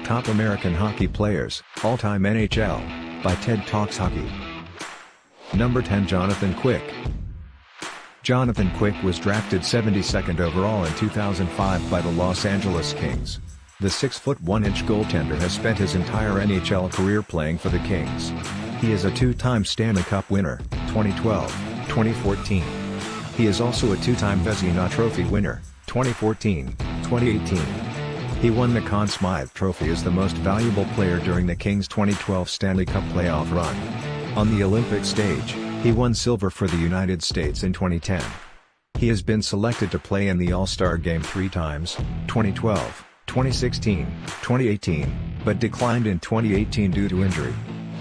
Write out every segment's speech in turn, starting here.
Top American Hockey Players, All-Time NHL, by TED Talks Hockey. Number 10 Jonathan Quick. Jonathan Quick was drafted 72nd overall in 2005 by the Los Angeles Kings. The 6'1" goaltender has spent his entire NHL career playing for the Kings. He is a two-time Stanley Cup winner, 2012, 2014. He is also a two-time Vezina Trophy winner, 2014, 2018. He won the Conn Smythe Trophy as the most valuable player during the Kings' 2012 Stanley Cup playoff run. On the Olympic stage, he won silver for the United States in 2010. He has been selected to play in the All-Star Game 3 times, 2012, 2016, 2018, but declined in 2018 due to injury.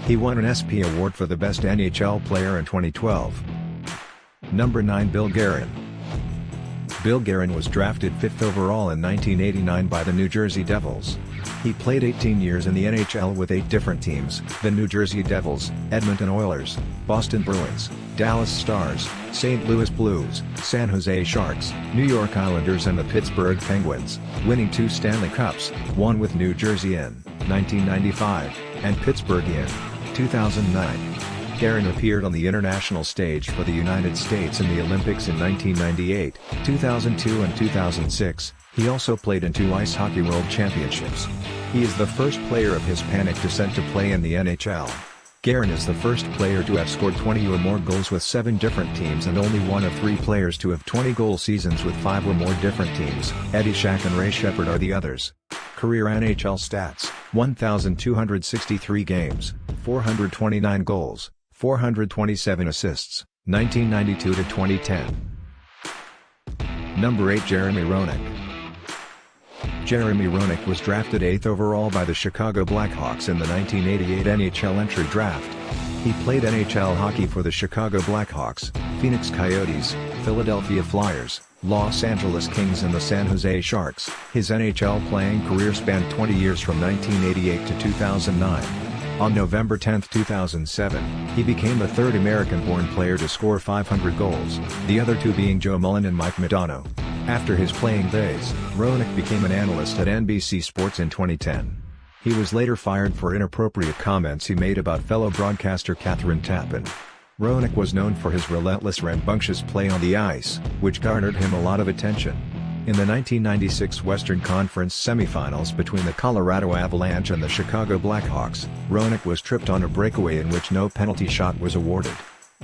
He won an SP award for the best NHL player in 2012. Number 9 Bill Guerin. Bill Guerin was drafted 5th overall in 1989 by the New Jersey Devils. He played 18 years in the NHL with 8 different teams: the New Jersey Devils, Edmonton Oilers, Boston Bruins, Dallas Stars, St. Louis Blues, San Jose Sharks, New York Islanders and the Pittsburgh Penguins, winning 2 Stanley Cups, one with New Jersey in 1995, and Pittsburgh in 2009. Guerin appeared on the international stage for the United States in the Olympics in 1998, 2002 and 2006. He also played in 2 Ice Hockey World Championships. He is the first player of Hispanic descent to play in the NHL. Guerin is the first player to have scored 20 or more goals with 7 different teams and only one of 3 players to have 20-goal seasons with 5 or more different teams. Eddie Shack and Ray Shepherd are the others. Career NHL stats: 1,263 games, 429 goals, 427 assists, 1992 to 2010. Number 8 Jeremy Roenick. Jeremy Roenick was drafted 8th overall by the Chicago Blackhawks in the 1988 NHL entry draft. He played NHL hockey for the Chicago Blackhawks, Phoenix Coyotes, Philadelphia Flyers, Los Angeles Kings and the San Jose Sharks. His NHL playing career spanned 20 years from 1988 to 2009. On November 10, 2007, he became the 3rd American-born player to score 500 goals, the other 2 being Joe Mullen and Mike Modano. After his playing days, Roenick became an analyst at NBC Sports in 2010. He was later fired for inappropriate comments he made about fellow broadcaster Catherine Tappan. Roenick was known for his relentless rambunctious play on the ice, which garnered him a lot of attention. In the 1996 Western Conference semifinals between the Colorado Avalanche and the Chicago Blackhawks, Roenick was tripped on a breakaway in which no penalty shot was awarded.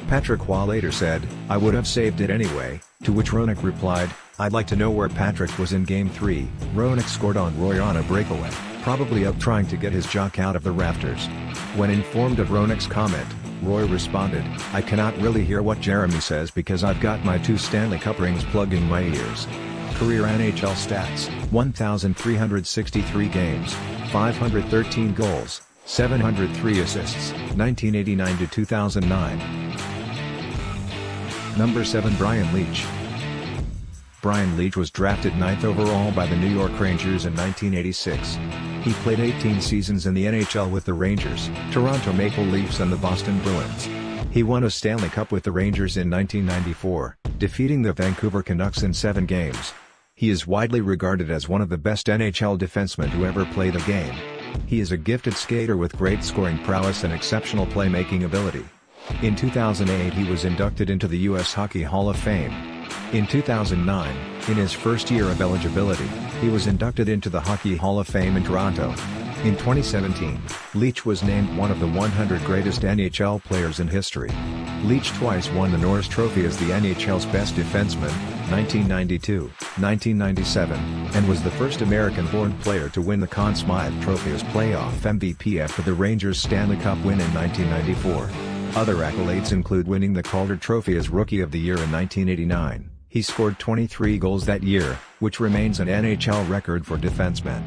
Patrick Waugh later said, "I would have saved it anyway," to which Roenick replied, "I'd like to know where Patrick was in Game 3. Roenick scored on Roy on a breakaway, probably up trying to get his jock out of the rafters. When informed of Roenick's comment, Roy responded, "I cannot really hear what Jeremy says because I've got my 2 Stanley Cup rings plugged in my ears." Career NHL stats: 1,363 games, 513 goals, 703 assists, 1989 to 2009. Number 7 Brian Leech. Brian Leech was drafted 9th overall by the New York Rangers in 1986. He played 18 seasons in the NHL with the Rangers, Toronto Maple Leafs and the Boston Bruins. He won a Stanley Cup with the Rangers in 1994, defeating the Vancouver Canucks in 7 games. He is widely regarded as one of the best NHL defensemen to ever play the game. He is a gifted skater with great scoring prowess and exceptional playmaking ability. In 2008 he was inducted into the U.S. Hockey Hall of Fame. In 2009, in his first year of eligibility, he was inducted into the Hockey Hall of Fame in Toronto. In 2017, Leech was named one of the 100 greatest NHL players in history. Leech twice won the Norris Trophy as the NHL's best defenseman, 1992, 1997, and was the first American-born player to win the Conn Smythe Trophy as playoff MVP after the Rangers' Stanley Cup win in 1994. Other accolades include winning the Calder Trophy as Rookie of the Year in 1989. He scored 23 goals that year, which remains an NHL record for defensemen.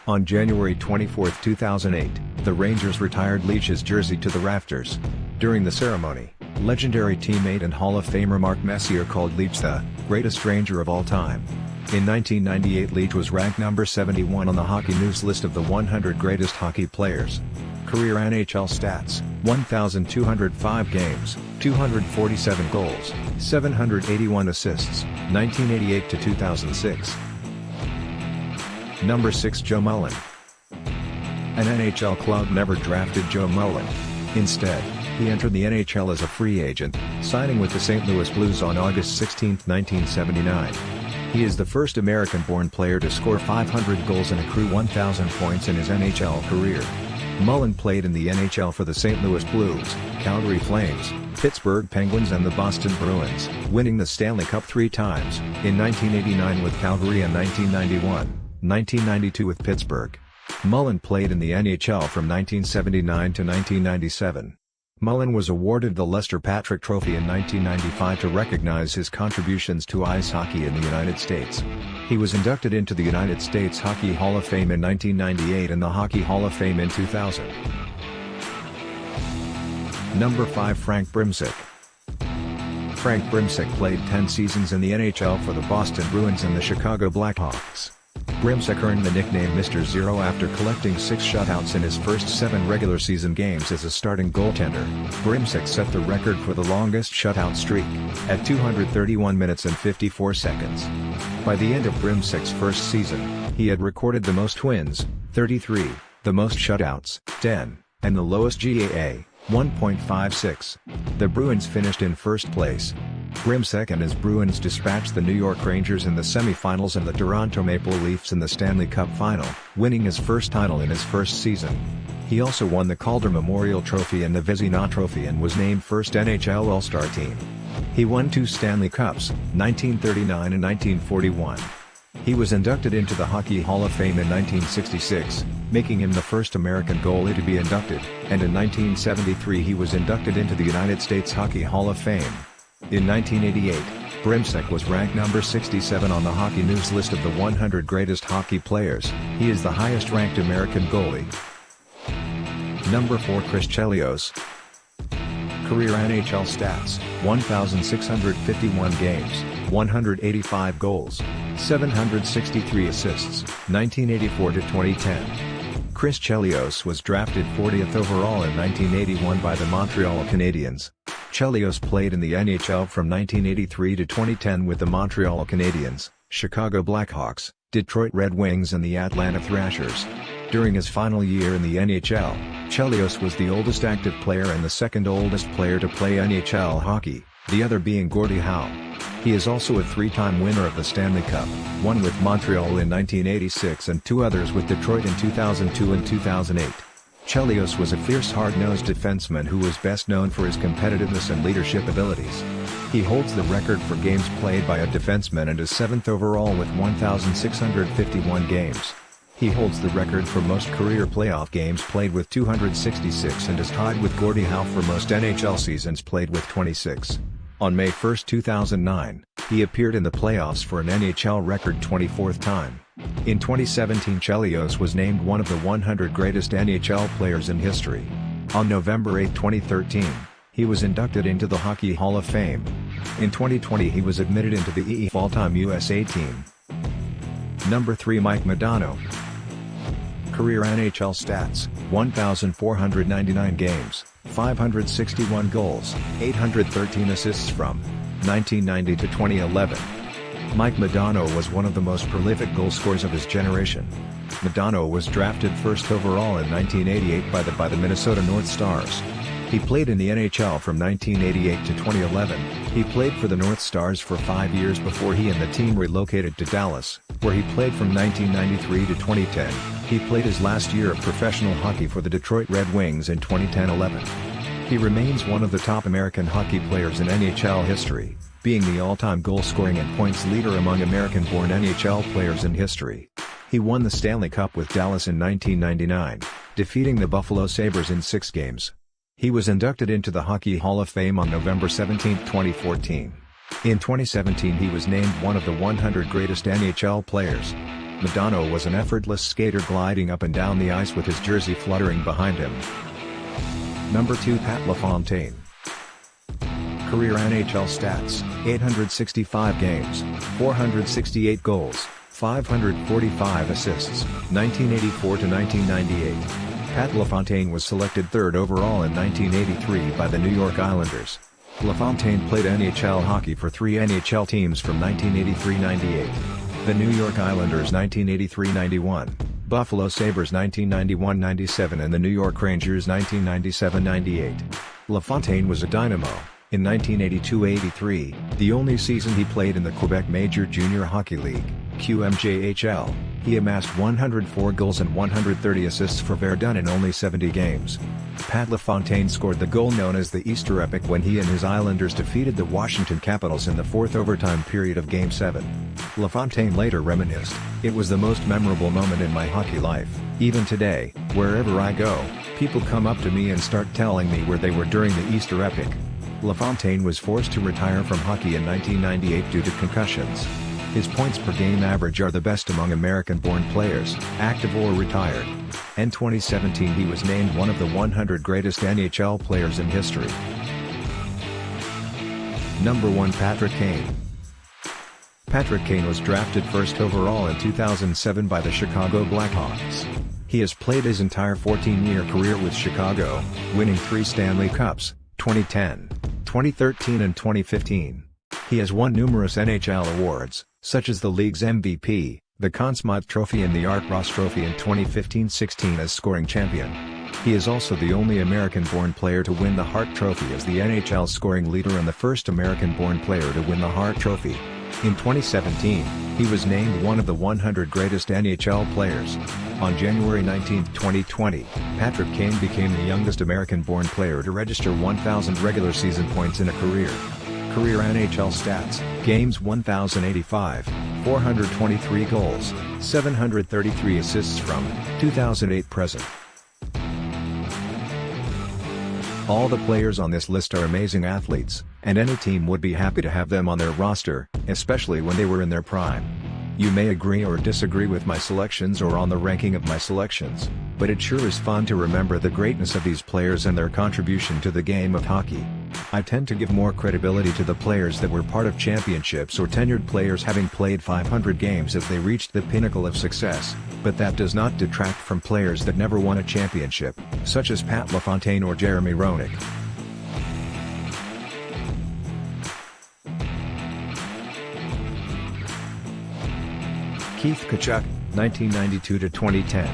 On January 24, 2008, the Rangers retired Leech's jersey to the rafters. During the ceremony, legendary teammate and Hall of Famer Mark Messier called Leech the greatest Ranger of all time. In 1998 Leech was ranked number 71 on the Hockey News list of the 100 greatest hockey players. Career NHL stats: 1,205 games, 247 goals, 781 assists, 1988 to 2006. Number 6 Joe Mullen. An NHL club never drafted Joe Mullen. Instead, he entered the NHL as a free agent, signing with the St. Louis Blues on August 16, 1979. He is the first American-born player to score 500 goals and accrue 1,000 points in his NHL career. Mullen played in the NHL for the St. Louis Blues, Calgary Flames, Pittsburgh Penguins and the Boston Bruins, winning the Stanley Cup 3 times, in 1989 with Calgary and 1991, 1992 with Pittsburgh. Mullen played in the NHL from 1979 to 1997. Mullen was awarded the Lester Patrick Trophy in 1995 to recognize his contributions to ice hockey in the United States. He was inducted into the United States Hockey Hall of Fame in 1998 and the Hockey Hall of Fame in 2000. Number 5 Frank Brimsick. Frank Brimsick played 10 seasons in the NHL for the Boston Bruins and the Chicago Blackhawks. Brimsick earned the nickname Mr. Zero after collecting 6 shutouts in his first 7 regular season games as a starting goaltender. Brimsick set the record for the longest shutout streak, at 231 minutes and 54 seconds. By the end of Brimsick's first season, he had recorded the most wins, 33, the most shutouts, 10, and the lowest GAA, 1.56. The Bruins finished in first place. Brimsick and his Bruins dispatched the New York Rangers in the semifinals and the Toronto Maple Leafs in the Stanley Cup Final, winning his first title in his first season. He also won the Calder Memorial Trophy and the Vizina Trophy and was named first NHL All-Star Team. He won 2 Stanley Cups, 1939 and 1941. He was inducted into the Hockey Hall of Fame in 1966, making him the first American goalie to be inducted, and in 1973 he was inducted into the United States Hockey Hall of Fame. In 1988, Brimsick was ranked number 67 on the Hockey News list of the 100 greatest hockey players. He is the highest-ranked American goalie. Number 4 Chris Chelios. Career NHL stats: 1,651 games, 185 goals, 763 assists, 1984 to 2010. Chris Chelios was drafted 40th overall in 1981 by the Montreal Canadiens. Chelios played in the NHL from 1983 to 2010 with the Montreal Canadiens, Chicago Blackhawks, Detroit Red Wings and the Atlanta Thrashers. During his final year in the NHL, Chelios was the oldest active player and the second oldest player to play NHL hockey, the other being Gordie Howe. He is also a 3-time winner of the Stanley Cup, one with Montreal in 1986 and 2 others with Detroit in 2002 and 2008. Chelios was a fierce hard-nosed defenseman who was best known for his competitiveness and leadership abilities. He holds the record for games played by a defenseman and is 7th overall with 1,651 games. He holds the record for most career playoff games played with 266 and is tied with Gordie Howe for most NHL seasons played with 26. On May 1, 2009, he appeared in the playoffs for an NHL record 24th time. In 2017 Chelios was named one of the 100 greatest NHL players in history. On November 8, 2013, he was inducted into the Hockey Hall of Fame. In 2020 he was admitted into the EE All-Time USA Team. Number 3 Mike Modano. Career NHL stats: 1,499 games, 561 goals, 813 assists from 1990 to 2011. Mike Modano was one of the most prolific goal scorers of his generation. Modano was drafted first overall in 1988 by the Minnesota North Stars. He played in the NHL from 1988 to 2011. He played for the North Stars for 5 years before he and the team relocated to Dallas, where he played from 1993 to 2010. He played his last year of professional hockey for the Detroit Red Wings in 2010-11. He remains one of the top American hockey players in NHL history, being the all-time goal-scoring and points leader among American-born NHL players in history. He won the Stanley Cup with Dallas in 1999, defeating the Buffalo Sabres in 6 games. He was inducted into the Hockey Hall of Fame on November 17, 2014. In 2017 he was named one of the 100 greatest NHL players. Modano was an effortless skater gliding up and down the ice with his jersey fluttering behind him. Number 2 Pat LaFontaine. Career NHL stats: 865 games, 468 goals, 545 assists, 1984 to 1998. Pat LaFontaine was selected 3rd overall in 1983 by the New York Islanders. LaFontaine played NHL hockey for 3 NHL teams from 1983-98. The New York Islanders 1983-91, Buffalo Sabres 1991-97 and the New York Rangers 1997-98. Lafontaine was a dynamo. In 1982-83, the only season he played in the Quebec Major Junior Hockey League, QMJHL, he amassed 104 goals and 130 assists for Verdun in only 70 games. Pat Lafontaine scored the goal known as the Easter Epic when he and his Islanders defeated the Washington Capitals in the fourth overtime period of Game 7. Lafontaine later reminisced, "It was the most memorable moment in my hockey life. Even today, wherever I go, people come up to me and start telling me where they were during the Easter Epic." Lafontaine was forced to retire from hockey in 1998 due to concussions. His points per game average are the best among American-born players, active or retired. In 2017 he was named one of the 100 greatest NHL players in history. Number 1 Patrick Kane. Patrick Kane was drafted first overall in 2007 by the Chicago Blackhawks. He has played his entire 14-year career with Chicago, winning 3 Stanley Cups, 2010, 2013 and 2015. He has won numerous NHL awards, such as the league's MVP, the Conn Smythe Trophy and the Art Ross Trophy in 2015-16 as scoring champion. He is also the only American-born player to win the Hart Trophy as the NHL scoring leader and the first American-born player to win the Hart Trophy. In 2017, he was named one of the 100 greatest NHL players. On January 19, 2020, Patrick Kane became the youngest American-born player to register 1,000 regular season points in a career. Career NHL stats: games 1,085, 423 goals, 733 assists from 2008 present. All the players on this list are amazing athletes, and any team would be happy to have them on their roster, especially when they were in their prime. You may agree or disagree with my selections or on the ranking of my selections, but it sure is fun to remember the greatness of these players and their contribution to the game of hockey. I tend to give more credibility to the players that were part of championships or tenured players having played 500 games as they reached the pinnacle of success, but that does not detract from players that never won a championship, such as Pat LaFontaine or Jeremy Roenick. Keith Tkachuk, 1992-2010.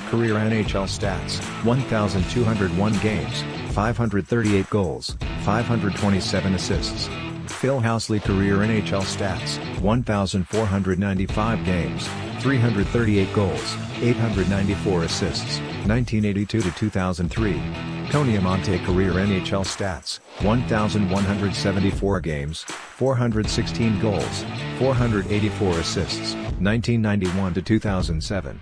Career NHL stats: 1,201 games, 538 goals, 527 assists. Phil Housley career NHL stats: 1,495 games, 338 goals, 894 assists, 1982-2003. Tony Amonte career NHL stats: 1,174 games, 416 goals, 484 assists, 1991-2007.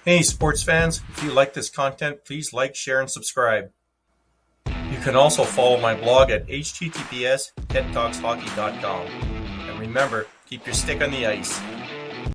Hey sports fans, if you like this content, please like, share, and subscribe. You can also follow my blog at https://tedtalkshockey.com. And remember, keep your stick on the ice.